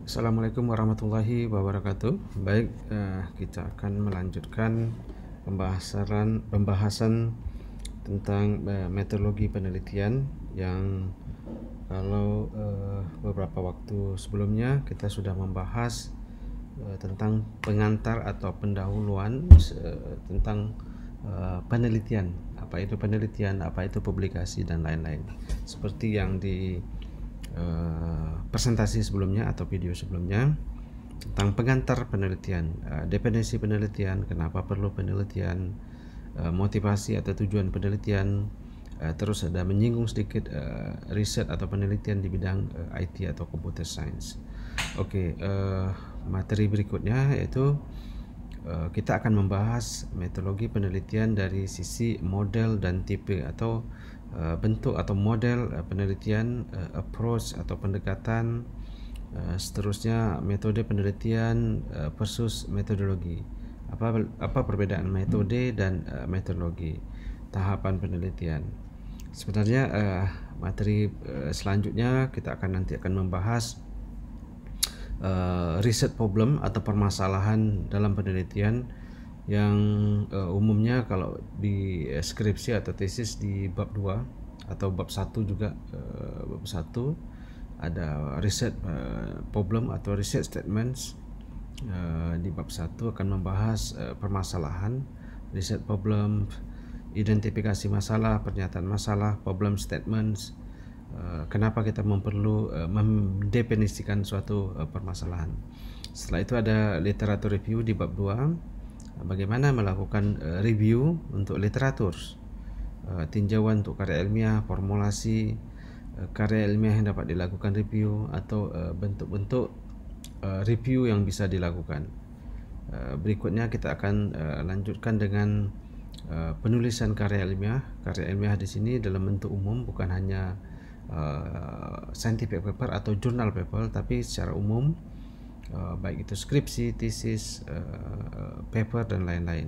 Assalamualaikum warahmatullahi wabarakatuh. Baik, kita akan melanjutkan pembahasan tentang metodologi penelitian yang kalau beberapa waktu sebelumnya kita sudah membahas tentang pengantar atau pendahuluan tentang penelitian. Apa itu penelitian, apa itu publikasi, dan lain-lain. Seperti yang di presentasi sebelumnya atau video sebelumnya tentang pengantar penelitian, definisi penelitian, kenapa perlu penelitian, motivasi atau tujuan penelitian, terus ada menyinggung sedikit riset atau penelitian di bidang IT atau computer science. Oke, materi berikutnya yaitu kita akan membahas metodologi penelitian dari sisi model dan tipe atau bentuk atau model penelitian, approach atau pendekatan, seterusnya metode penelitian versus metodologi. Apa perbedaan metode dan metodologi, tahapan penelitian. Sebenarnya materi selanjutnya kita akan membahas riset problem atau permasalahan dalam penelitian yang umumnya kalau di skripsi atau tesis di bab 2 atau bab 1 juga, bab 1 ada riset problem atau riset statements. Di bab 1 akan membahas permasalahan, riset problem, identifikasi masalah, pernyataan masalah, problem statements, kenapa kita perlu mendefinisikan suatu permasalahan. Setelah itu ada literatur review di bab 2, bagaimana melakukan review untuk literatur, tinjauan untuk karya ilmiah, formulasi karya ilmiah yang dapat dilakukan review atau bentuk-bentuk review yang bisa dilakukan. Berikutnya kita akan lanjutkan dengan penulisan karya ilmiah. Karya ilmiah di sini dalam bentuk umum, bukan hanya scientific paper atau journal paper, tapi secara umum, baik itu skripsi, tesis, paper, dan lain-lain.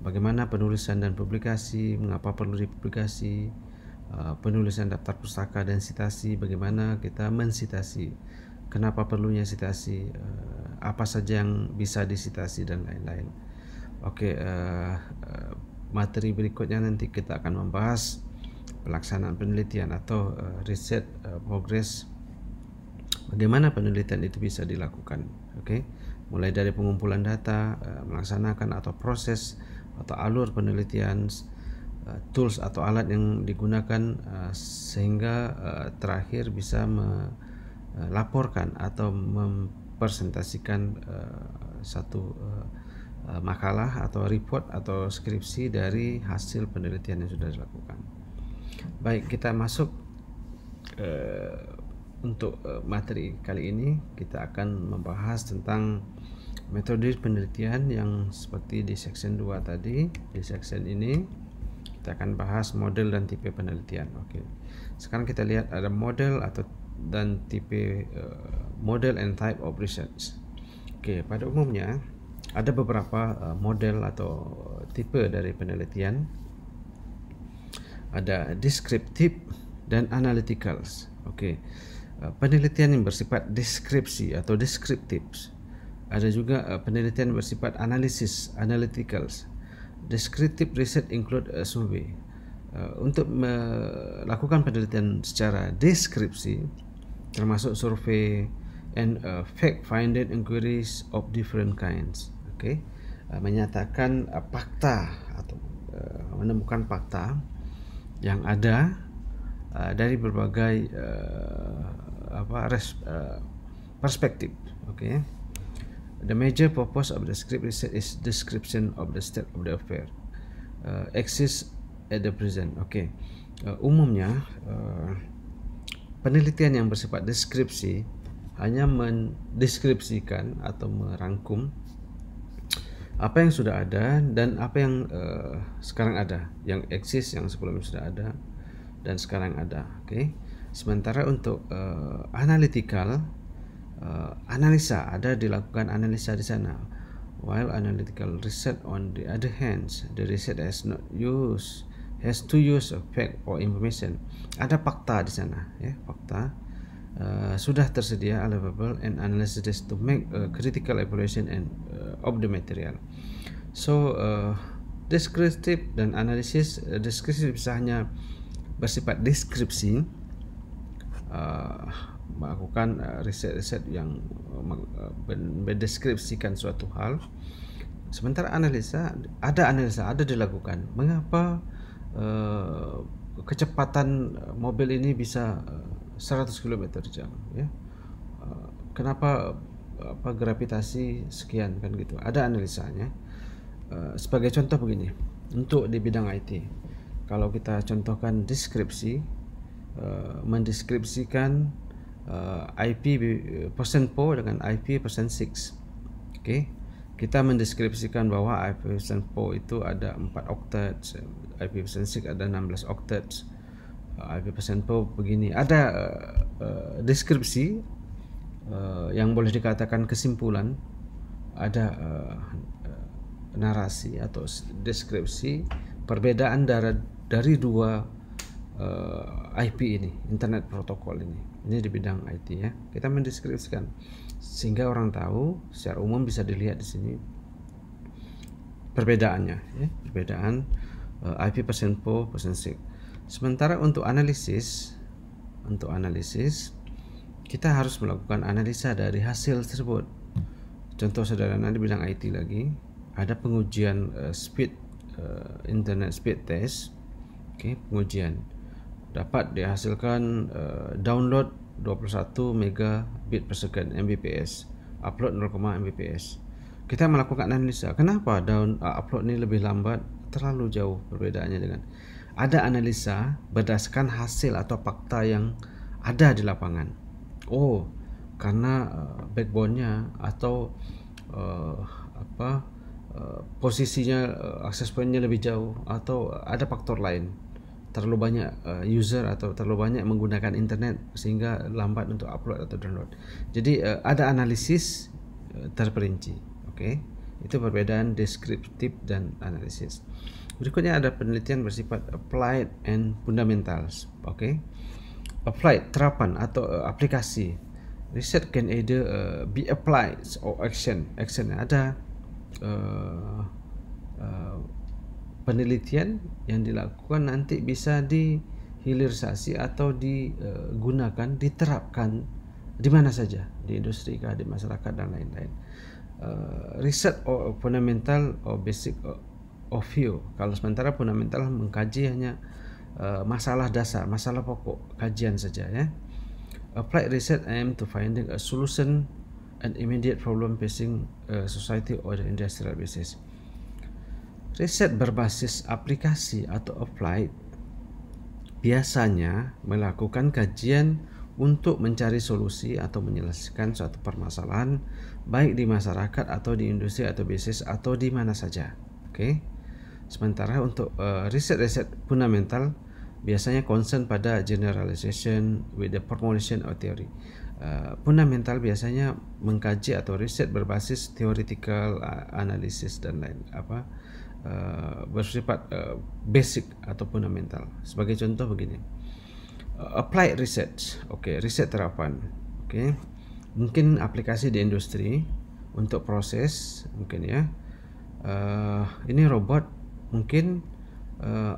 Bagaimana penulisan dan publikasi, mengapa perlu dipublikasi, penulisan daftar pustaka dan sitasi, bagaimana kita mensitasi, kenapa perlunya sitasi, apa saja yang bisa disitasi, dan lain-lain. Oke, materi berikutnya nanti kita akan membahas pelaksanaan penelitian atau riset progress. Bagaimana penelitian itu bisa dilakukan? Oke, mulai dari pengumpulan data, melaksanakan atau proses atau alur penelitian, tools atau alat yang digunakan, sehingga terakhir bisa melaporkan atau mempresentasikan satu makalah atau report atau skripsi dari hasil penelitian yang sudah dilakukan. Baik, kita masuk untuk materi kali ini. Kita akan membahas tentang metode penelitian yang seperti di section 2 tadi. Di section ini kita akan bahas model dan tipe penelitian. Oke. Sekarang kita lihat ada model dan tipe, model and type of research. Oke, pada umumnya ada beberapa model atau tipe dari penelitian. Ada descriptive dan analytical. Oke. Penelitian yang bersifat deskripsi atau deskriptif. Ada juga penelitian bersifat analisis, analytical. Descriptive research include a survey. Untuk melakukan penelitian secara deskripsi termasuk survei and fact-finding inquiries of different kinds. Oke. Menyatakan fakta atau menemukan fakta yang ada dari berbagai perspektif. Okay. The major purpose of the descriptive research is description of the state of the affair exists at the present. Okay. Umumnya penelitian yang bersifat deskripsi hanya mendeskripsikan atau merangkum apa yang sudah ada dan apa yang sekarang ada, yang eksis, yang sebelumnya sudah ada dan sekarang ada. Okay. Sementara untuk analytical, analisa, ada dilakukan analisa di sana. While analytical research on the other hand, the research has to use of fact or information. Ada fakta di sana, ya, fakta sudah tersedia available and analysis to make a critical evaluation and of the material. So deskriptif dan analisis, deskriptif bisa hanya bersifat deskripsi, melakukan riset-riset yang mendeskripsikan suatu hal. Sementara analisa ada dilakukan. Mengapa kecepatan mobil ini bisa 100 km/jam, ya? Kenapa gravitasi sekian, kan gitu. Ada analisanya. Sebagai contoh begini, untuk di bidang IT, kalau kita contohkan deskripsi, mendeskripsikan IP %4 dengan IP %6. Oke. Kita mendeskripsikan bahwa IP %4 itu ada 4 octets, IP %6 ada 16 octets, IP %4 begini. Ada deskripsi yang boleh dikatakan kesimpulan, ada narasi atau deskripsi perbedaan dari dua IP ini, internet protokol ini di bidang IT, ya. Kita mendeskripsikan sehingga orang tahu secara umum, bisa dilihat di sini perbedaannya, ya, perbedaan IP %4 %6. Sementara untuk analisis kita harus melakukan analisa dari hasil tersebut. Contoh sederhana di bidang IT lagi, ada pengujian speed internet speed test. Oke, pengujian dapat dihasilkan download 21 megabit per second Mbps, upload 0, Mbps. Kita melakukan analisa, kenapa upload ini lebih lambat, terlalu jauh perbedaannya dengan. Ada analisa berdasarkan hasil atau fakta yang ada di lapangan. Oh, karena backbone-nya atau posisinya, akses point-nya lebih jauh, atau ada faktor lain, terlalu banyak user atau terlalu banyak menggunakan internet sehingga lambat untuk upload atau download. Jadi ada analisis terperinci. Oke. Itu perbedaan deskriptif dan analisis. Berikutnya ada penelitian bersifat applied and fundamentals. Oke. Applied, terapan atau aplikasi. Research can either be applied or action. Action ada penelitian yang dilakukan nanti bisa dihilirisasi atau digunakan, diterapkan di mana saja, di industri kah, di masyarakat, dan lain-lain. Riset fundamental or basic of view. Kalau sementara fundamental mengkaji hanya masalah dasar, masalah pokok kajian saja, ya. Applied research aim to finding a solution and immediate problem facing society or the industrial basis. Riset berbasis aplikasi atau applied biasanya melakukan kajian untuk mencari solusi atau menyelesaikan suatu permasalahan, baik di masyarakat atau di industri atau bisnis atau di mana saja. Oke. Sementara untuk riset-riset fundamental biasanya concern pada generalization with the formulation of theory. Fundamental biasanya mengkaji atau riset berbasis theoretical analysis dan lain bersifat basic atau fundamental. Sebagai contoh begini, applied research, riset terapan, mungkin aplikasi di industri untuk proses, mungkin, ya. Ini robot, mungkin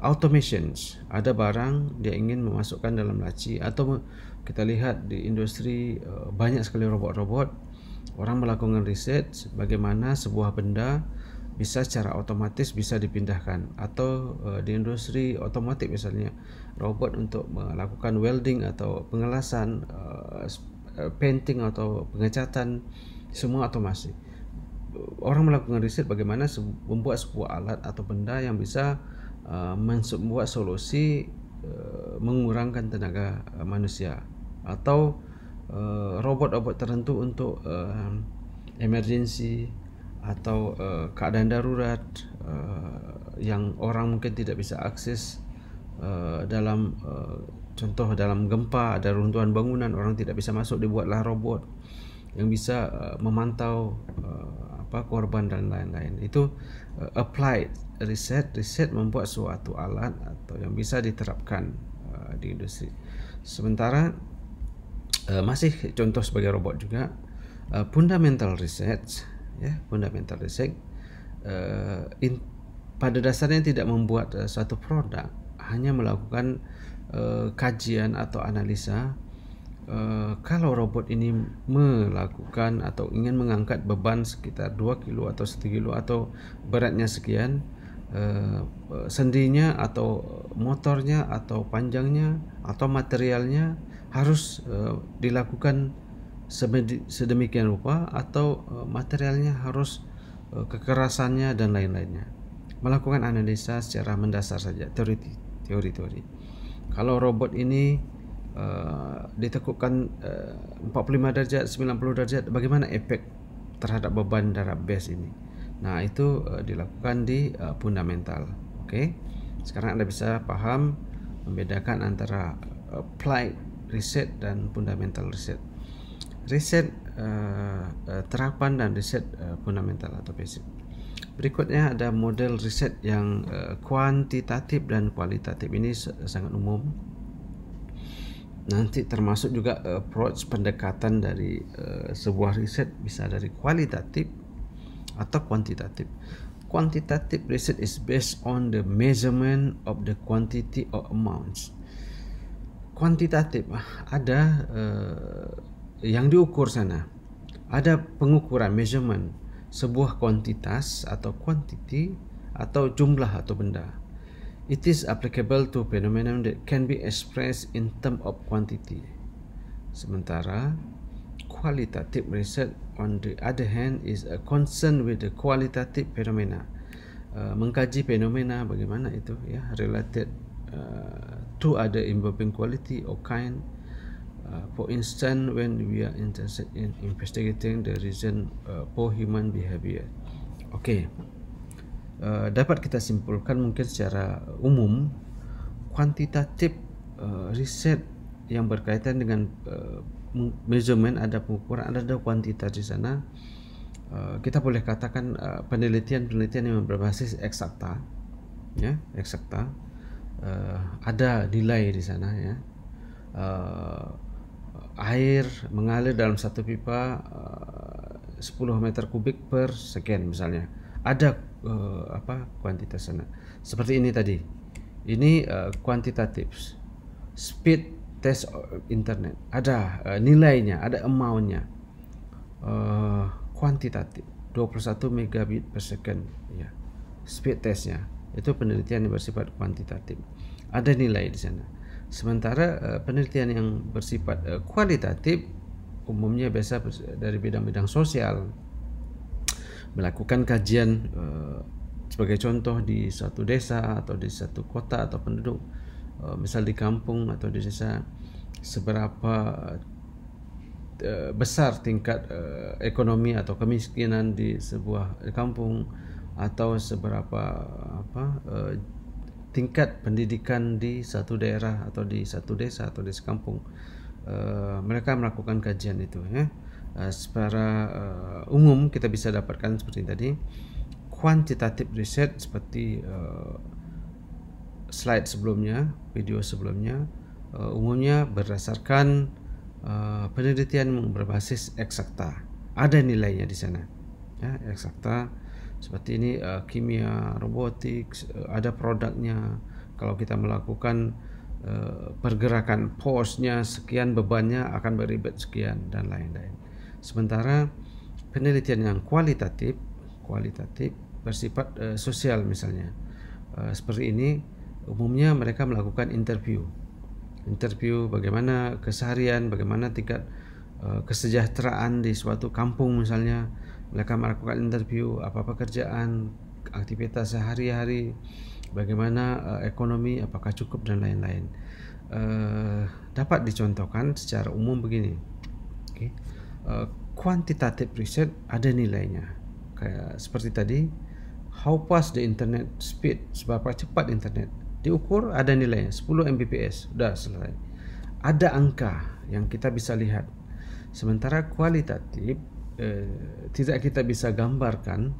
automations, ada barang dia ingin memasukkan dalam laci, atau kita lihat di industri banyak sekali robot-robot. Orang melakukan riset bagaimana sebuah benda bisa secara otomatis bisa dipindahkan, atau di industri otomotif misalnya, robot untuk melakukan welding atau pengelasan, painting atau pengecatan, semua otomasi. Orang melakukan riset bagaimana membuat sebuah alat atau benda yang bisa membuat solusi mengurangkan tenaga manusia, atau robot-robot tertentu untuk emergency atau keadaan darurat yang orang mungkin tidak bisa akses, dalam contoh dalam gempa, ada runtuhan bangunan, orang tidak bisa masuk, dibuatlah robot yang bisa memantau korban dan lain-lain. Itu applied riset membuat suatu alat atau yang bisa diterapkan di industri. Sementara masih contoh sebagai robot juga, fundamental research, ya, fundamental research pada dasarnya tidak membuat suatu produk, hanya melakukan kajian atau analisa. Kalau robot ini melakukan atau ingin mengangkat beban sekitar 2 kilo atau 1 kilo atau beratnya sekian, sendinya atau motornya atau panjangnya atau materialnya harus dilakukan sedemikian rupa, atau materialnya harus kekerasannya dan lain-lainnya. Melakukan analisa secara mendasar saja, teori. Kalau robot ini ditekukkan 45 derajat, 90 derajat, bagaimana efek terhadap beban darab base ini. Nah, itu dilakukan di fundamental. Oke. Sekarang Anda bisa paham membedakan antara applied research dan fundamental research. Riset terapan dan riset fundamental atau basic. Berikutnya ada model riset yang kuantitatif dan kualitatif. Ini sangat umum. Nanti termasuk juga approach pendekatan dari sebuah riset bisa dari kualitatif atau kuantitatif. Quantitative research is based on the measurement of the quantity or amounts. Kuantitatif ada yang diukur sana. Ada pengukuran, measurement sebuah kuantitas atau quantity atau jumlah atau benda. It is applicable to phenomenon that can be expressed in term of quantity. Sementara qualitative research on the other hand is a concern with the qualitative phenomena. Mengkaji fenomena bagaimana itu, ya, related to other involving quality or kind. For instance, when we are interested in investigating the reason for human behavior. Okay. Dapat kita simpulkan mungkin secara umum, kuantitatif riset yang berkaitan dengan measurement, ada pengukuran, ada kuantitas di sana. Kita boleh katakan penelitian yang berbasis eksakta, ya, eksakta. Ada nilai di sana, ya. Air mengalir dalam satu pipa 10 meter kubik per sekian misalnya. Ada kuantitas sana. Seperti ini tadi. Ini kuantitatif. Speed test internet. Ada nilainya, ada amount-nya. Kuantitatif 21 megabit per second, ya. Speed testnya. Itu penelitian yang bersifat kuantitatif. Ada nilai di sana. Sementara penelitian yang bersifat kualitatif umumnya biasa dari bidang-bidang sosial, melakukan kajian sebagai contoh di suatu desa atau di satu kota atau penduduk, misal di kampung atau di desa, seberapa besar tingkat ekonomi atau kemiskinan di sebuah kampung, atau seberapa tingkat pendidikan di satu daerah atau di satu desa atau di sekampung. Mereka melakukan kajian itu, ya. Secara umum kita bisa dapatkan seperti tadi. Quantitative research seperti slide sebelumnya, video sebelumnya, umumnya berdasarkan penelitian yang berbasis eksakta. Ada nilainya di sana, ya, eksakta. Seperti ini kimia, robotik, ada produknya. Kalau kita melakukan pergerakan force-nya sekian, bebannya akan beribet sekian dan lain-lain. Sementara penelitian yang kualitatif bersifat sosial misalnya. Seperti ini umumnya mereka melakukan interview bagaimana keseharian, bagaimana tingkat kesejahteraan di suatu kampung misalnya. Mereka melakukan interview apa pekerjaan, aktivitas sehari-hari, bagaimana ekonomi, apakah cukup dan lain-lain. Dapat dicontohkan secara umum begini. Okay. Quantitative research ada nilainya, kayak seperti tadi, how fast the internet speed, seberapa cepat internet, diukur, ada nilainya 10 Mbps, sudah selesai. Ada angka yang kita bisa lihat. Sementara kualitatif tidak kita bisa gambarkan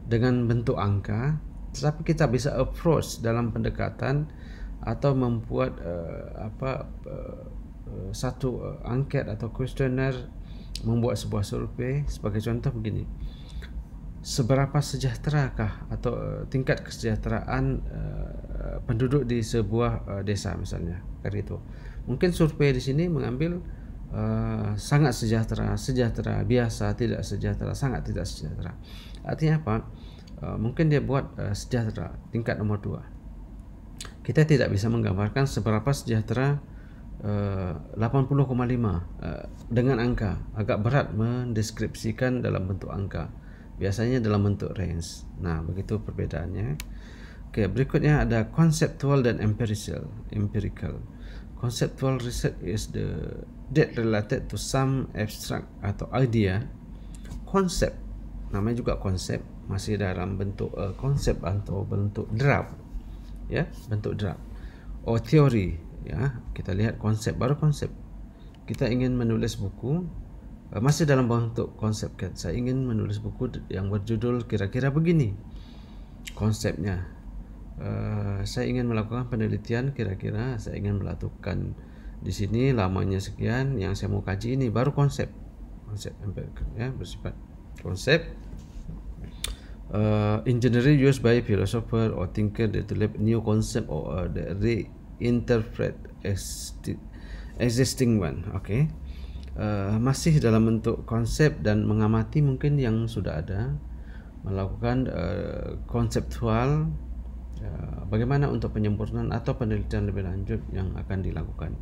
dengan bentuk angka, tetapi kita bisa approach dalam pendekatan atau membuat satu angket atau kuesioner, membuat sebuah survei. Sebagai contoh begini, seberapa sejahterakah atau tingkat kesejahteraan penduduk di sebuah desa misalnya, kayak itu. Mungkin survei di sini mengambil sangat sejahtera, sejahtera, biasa, tidak sejahtera, sangat tidak sejahtera. Artinya apa? Mungkin dia buat sejahtera tingkat nomor 2. Kita tidak bisa menggambarkan seberapa sejahtera 80,5 dengan angka. Agak berat mendeskripsikan dalam bentuk angka. Biasanya dalam bentuk range. Nah, begitu perbedaannya. Oke, berikutnya ada conceptual dan empirical. Conceptual research is that related to some abstract atau idea. Konsep, namanya juga konsep, masih dalam bentuk konsep atau bentuk draft, ya, bentuk draft. Teori, ya, kita lihat konsep, baru konsep. Kita ingin menulis buku, masih dalam bentuk konsep. Saya ingin menulis buku yang berjudul kira-kira begini. Konsepnya, saya ingin melakukan penelitian, kira-kira saya ingin melakukan di sini lamanya sekian, yang saya mau kaji ini, baru konsep empirical, ya, bersifat konsep. Engineering used by philosopher or thinker to develop new concept or reinterpret existing one. Okay. Masih dalam bentuk konsep dan mengamati mungkin yang sudah ada, melakukan konseptual, bagaimana untuk penyempurnaan atau penelitian lebih lanjut yang akan dilakukan.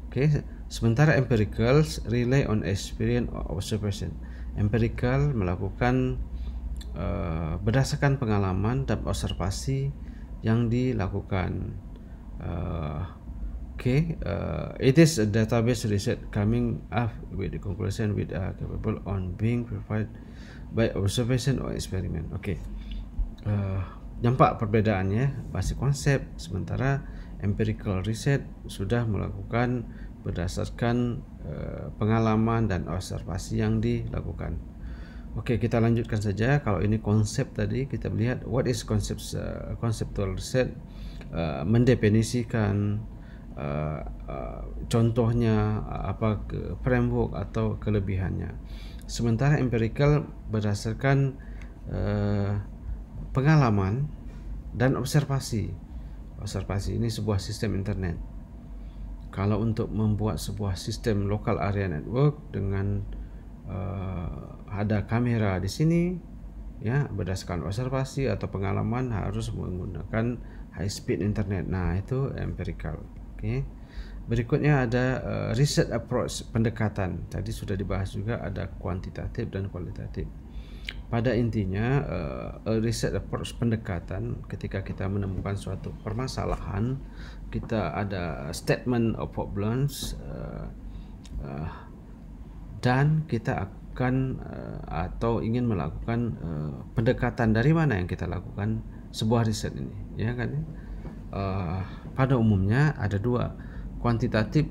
Okay. Sementara empirical rely on experience or observation. Empirical melakukan berdasarkan pengalaman dan observasi yang dilakukan. It is a database research coming up with the conclusion with capable on being verified by observation or experiment. Nampak perbedaannya, masih konsep, sementara empirical research sudah melakukan berdasarkan pengalaman dan observasi yang dilakukan. Kita lanjutkan saja. Kalau ini konsep tadi, kita melihat what is conceptual research, mendefinisikan contohnya apa, framework atau kelebihannya. Sementara empirical berdasarkan pengalaman dan observasi. Observasi ini sebuah sistem internet. Kalau untuk membuat sebuah sistem local area network dengan ada kamera di sini, ya, berdasarkan observasi atau pengalaman harus menggunakan high speed internet. Nah, itu empirical. Berikutnya ada research approach, pendekatan. Tadi sudah dibahas juga, ada kuantitatif dan kualitatif. Pada intinya research approach, pendekatan, ketika kita menemukan suatu permasalahan, kita ada statement of problems, dan kita akan atau ingin melakukan pendekatan dari mana yang kita lakukan sebuah riset ini, ya kan? Pada umumnya ada dua, quantitative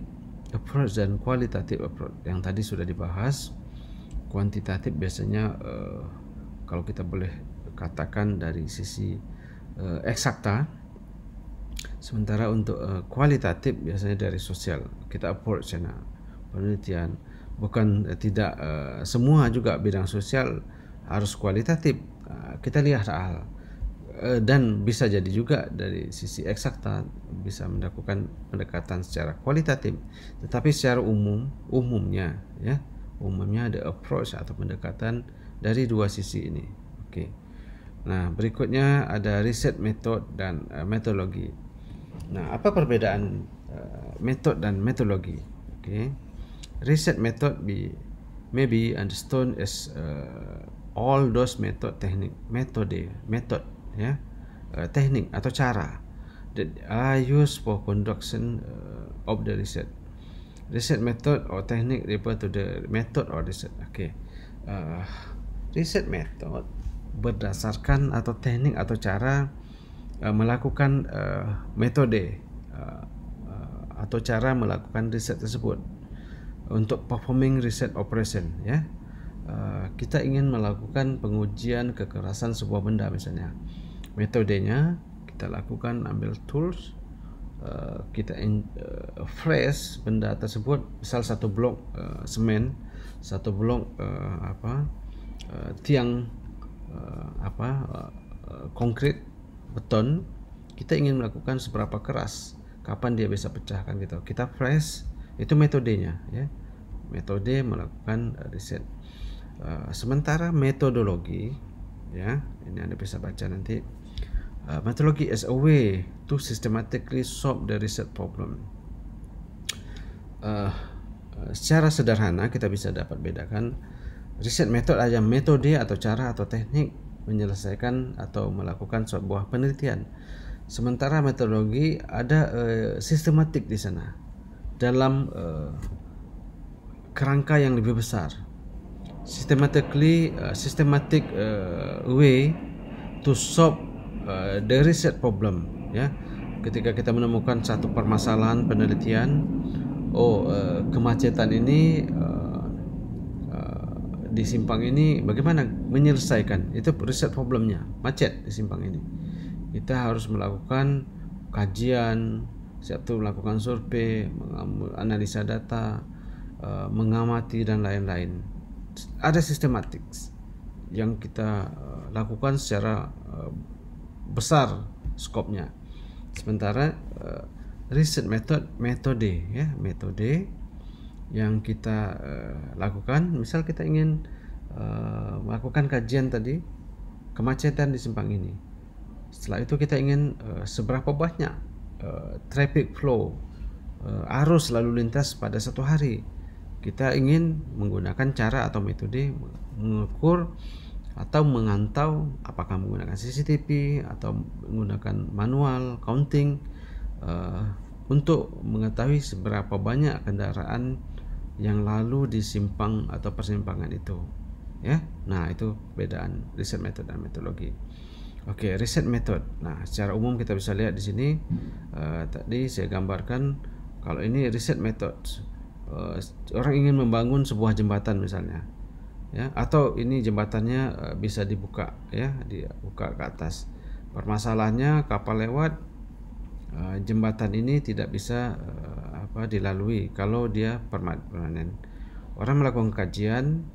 approach dan qualitative approach. Yang tadi sudah dibahas. Kuantitatif biasanya kalau kita boleh katakan dari sisi eksakta, sementara untuk kualitatif biasanya dari sosial. Kita approach penelitian. Bukan tidak semua juga bidang sosial harus kualitatif. Kita lihat hal, dan bisa jadi juga dari sisi eksakta bisa melakukan pendekatan secara kualitatif. Tetapi secara umumnya ada approach atau pendekatan dari dua sisi ini. Nah, berikutnya ada riset metode dan metodologi. Nah, apa perbedaan metode dan metodologi? Research method may be understood as all those teknik atau cara that are used for conduction of the research. Research method or technique refer to the method or research. Research method berdasarkan atau teknik atau cara melakukan metode atau cara melakukan riset tersebut. Untuk performing research operation, ya, kita ingin melakukan pengujian kekerasan sebuah benda misalnya. Metodenya kita lakukan ambil tools, kita fresh benda tersebut, misal satu blok semen, satu blok tiang konkrit beton, kita ingin melakukan seberapa keras, kapan dia bisa pecahkan gitu. Kita fresh, itu metodenya ya, metode melakukan riset. Sementara metodologi ya, ini Anda bisa baca nanti. Methodology is a way to systematically solve the research problem. Secara sederhana kita bisa dapat bedakan riset method adalah metode atau cara atau teknik menyelesaikan atau melakukan sebuah penelitian. Sementara metodologi ada sistematik di sana dalam kerangka yang lebih besar. Systematic way to solve the research problem ya. Ketika kita menemukan satu permasalahan penelitian, kemacetan ini di simpang ini, bagaimana menyelesaikan itu research problemnya, macet di simpang ini. Kita harus melakukan kajian, siap itu melakukan survei, analisa data, mengamati dan lain-lain. Ada sistematik yang kita lakukan secara besar skopnya. Sementara riset metode yang kita lakukan, misal kita ingin melakukan kajian tadi kemacetan di simpang ini. Setelah itu kita ingin seberapa banyak traffic flow, arus lalu lintas pada satu hari. Kita ingin menggunakan cara atau metode mengukur atau mengantau, apakah menggunakan CCTV atau menggunakan manual counting, untuk mengetahui seberapa banyak kendaraan yang lalu di simpang atau persimpangan itu ya. Nah, itu bedaan riset metode dan metodologi. Oke, riset metode. Nah, secara umum kita bisa lihat di sini, tadi saya gambarkan kalau ini riset metode. Orang ingin membangun sebuah jembatan misalnya ya, atau ini jembatannya bisa dibuka ya, dibuka ke atas. Permasalahannya kapal lewat, jembatan ini tidak bisa dilalui kalau dia permanen. Orang melakukan kajian,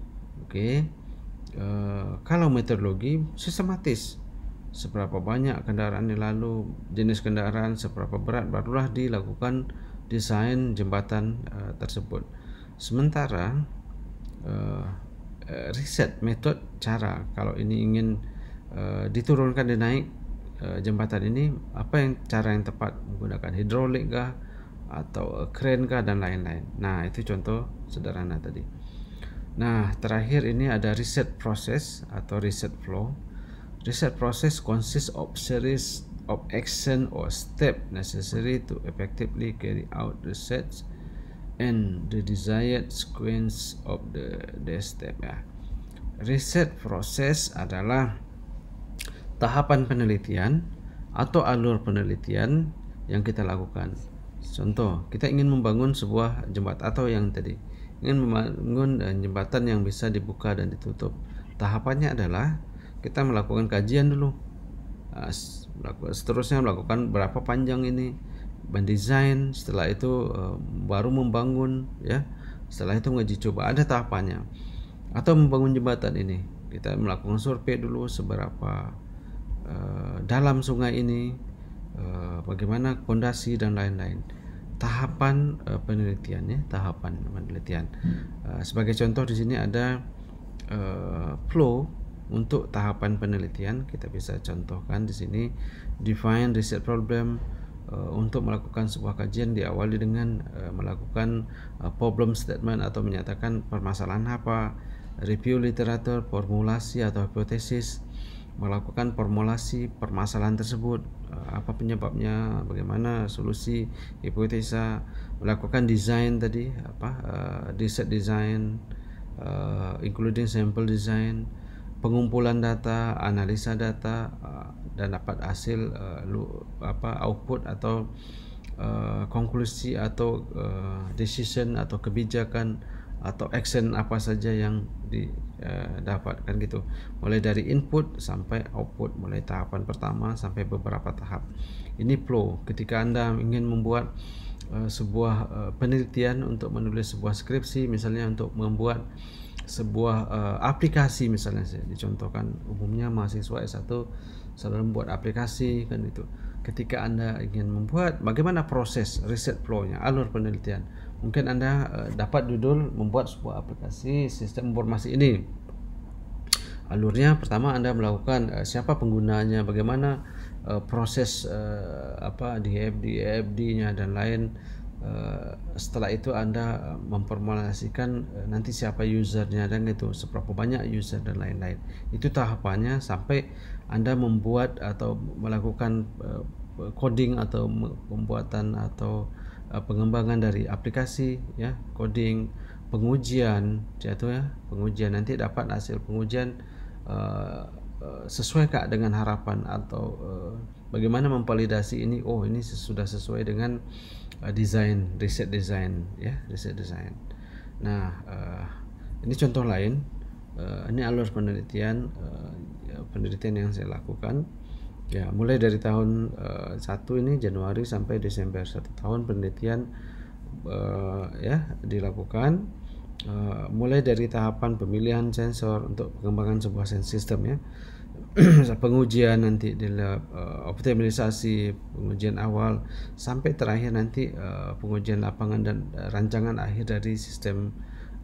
kalau metodologi sistematis, seberapa banyak kendaraan yang lalu, jenis kendaraan seberapa berat, barulah dilakukan desain jembatan tersebut. Sementara riset metode cara, kalau ini ingin diturunkan dan naik jembatan ini, apa yang cara yang tepat, menggunakan hidrolik kah atau crane kah dan lain-lain. Nah, itu contoh sederhana tadi. Nah, terakhir ini ada riset proses atau riset flow. Riset process consists of series of action or step necessary to effectively carry out research and the desired sequence of the step ya. Riset proses adalah tahapan penelitian atau alur penelitian yang kita lakukan. Contoh, kita ingin membangun sebuah jembatan atau yang tadi ingin membangun jembatan yang bisa dibuka dan ditutup. Tahapannya adalah kita melakukan kajian dulu. Seterusnya melakukan berapa panjang ini, mendesain, setelah itu baru membangun ya. Setelah itu menguji coba, ada tahapannya. Atau membangun jembatan ini, kita melakukan survei dulu seberapa dalam sungai ini, bagaimana pondasi dan lain-lain. Tahapan penelitian ya, tahapan penelitian. Sebagai contoh di sini ada flow untuk tahapan penelitian. Kita bisa contohkan di sini, define research problem. Untuk melakukan sebuah kajian diawali dengan melakukan problem statement atau menyatakan permasalahan apa, review literatur, formulasi atau hipotesis, melakukan formulasi permasalahan tersebut, apa penyebabnya, bagaimana solusi, hipotesa, melakukan desain tadi, research design, including sample design, pengumpulan data, analisa data, dan dapat hasil output atau konklusi atau decision atau kebijakan atau action apa saja yang didapatkan gitu, mulai dari input sampai output, mulai tahapan pertama sampai beberapa tahap. Ini flow. Ketika Anda ingin membuat sebuah penelitian untuk menulis sebuah skripsi, misalnya untuk membuat sebuah aplikasi, misalnya saya dicontohkan, umumnya mahasiswa S1 selalu membuat aplikasi kan itu. Ketika Anda ingin membuat, bagaimana proses riset flow-nya, alur penelitian. Mungkin Anda dapat judul membuat sebuah aplikasi sistem informasi ini. Alurnya pertama Anda melakukan siapa penggunanya, bagaimana proses DFD-nya dan lain. Setelah itu Anda memformulasikan nanti siapa usernya dan itu, seberapa banyak user dan lain-lain. Itu tahapannya sampai Anda membuat atau melakukan coding atau pembuatan atau pengembangan dari aplikasi, ya, coding, pengujian, pengujian nanti dapat hasil pengujian sesuai kah dengan harapan, atau bagaimana memvalidasi ini, oh ini sudah sesuai dengan desain, riset desain, ya, riset desain. Nah, ini contoh lain. Ini alur penelitian yang saya lakukan. Ya, mulai dari tahun 1 ini Januari sampai Desember, 1 tahun penelitian dilakukan. Mulai dari tahapan pemilihan sensor untuk pengembangan sebuah sistem, ya, pengujian nanti di lab, optimalisasi, pengujian awal sampai terakhir nanti pengujian lapangan dan rancangan akhir dari sistem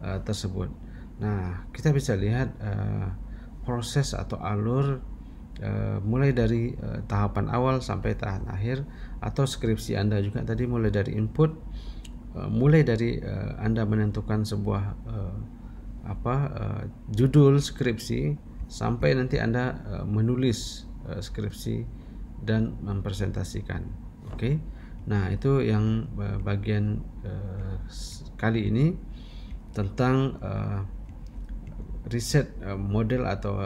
tersebut. Nah, kita bisa lihat proses atau alur mulai dari tahapan awal sampai tahapan akhir, atau skripsi Anda juga tadi mulai dari input, mulai dari Anda menentukan sebuah judul skripsi sampai nanti Anda menulis skripsi dan mempresentasikan. Oke. Nah, itu yang bagian kali ini tentang riset model atau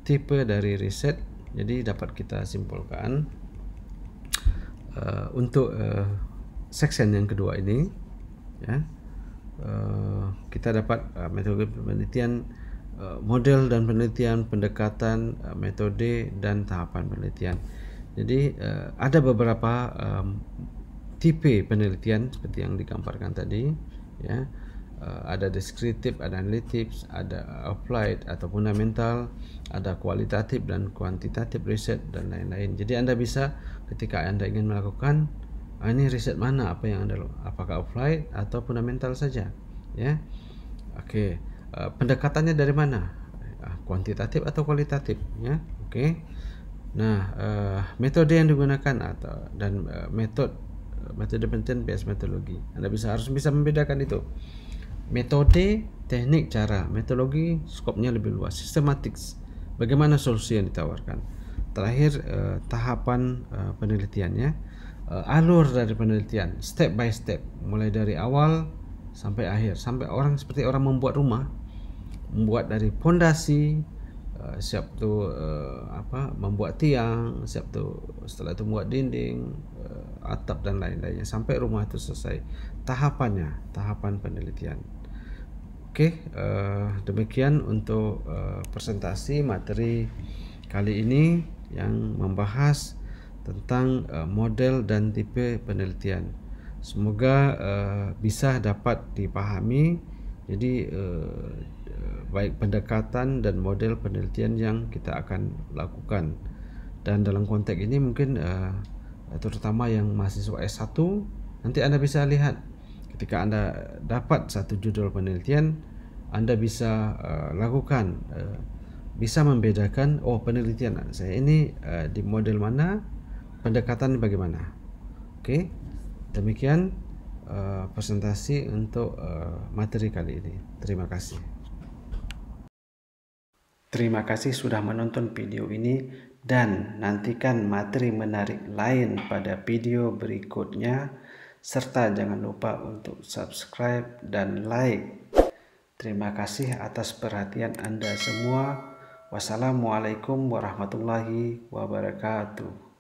tipe dari riset. Jadi dapat kita simpulkan untuk section yang kedua ini, ya, kita dapat metode penelitian, model dan penelitian, pendekatan, metode dan tahapan penelitian. Jadi ada beberapa tipe penelitian seperti yang digambarkan tadi, ya. Ada deskriptif, ada analitik, ada applied atau fundamental, ada kualitatif dan kuantitatif riset dan lain-lain. Jadi Anda bisa ketika Anda ingin melakukan ini riset mana, apa yang Anda lakukan, apakah applied atau fundamental saja, ya. Oke. Pendekatannya dari mana? Kuantitatif atau kualitatif, ya. Oke. Nah, metode yang digunakan dan metode penelitian bias metodologi. Anda harus bisa membedakan itu. Metode, teknik, cara. Metodologi skopnya lebih luas, sistematik, bagaimana solusi yang ditawarkan. Terakhir tahapan penelitiannya, alur dari penelitian, step by step, mulai dari awal sampai akhir, sampai seperti orang membuat rumah, membuat dari pondasi, siap tuh membuat tiang, siap tuh setelah itu membuat dinding, atap dan lain-lainnya sampai rumah itu selesai. Tahapan penelitian. Oke, demikian untuk presentasi materi kali ini yang membahas tentang model dan tipe penelitian. Semoga bisa dapat dipahami. Jadi baik pendekatan dan model penelitian yang kita akan lakukan. Dan dalam konteks ini mungkin terutama yang mahasiswa S1, nanti Anda bisa lihat ketika Anda dapat satu judul penelitian, Anda bisa lakukan, bisa membedakan, oh penelitian saya ini di model mana, pendekatan bagaimana. Oke, demikian presentasi untuk materi kali ini. Terima kasih. Terima kasih sudah menonton video ini, dan nantikan materi menarik lain pada video berikutnya, serta jangan lupa untuk subscribe dan like. Terima kasih atas perhatian Anda semua. Wassalamualaikum warahmatullahi wabarakatuh.